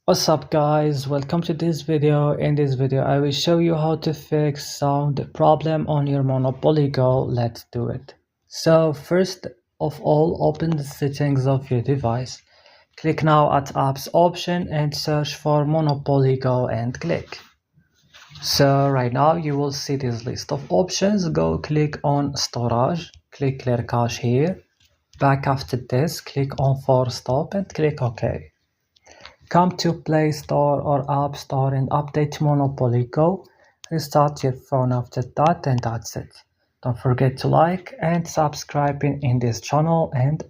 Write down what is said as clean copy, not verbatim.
What's up guys, welcome to this video. In this video I will show you how to fix sound problem on your Monopoly Go. Let's do it. So first of all, open the settings of your device. Click now at apps option and search for Monopoly Go and click. So right now you will see this list of options. Go click on storage, click clear cache here. Back after this, click on force stop and click OK. Come to Play Store or App Store and update Monopoly Go. Restart your phone after that and that's it. Don't forget to like and subscribe in this channel and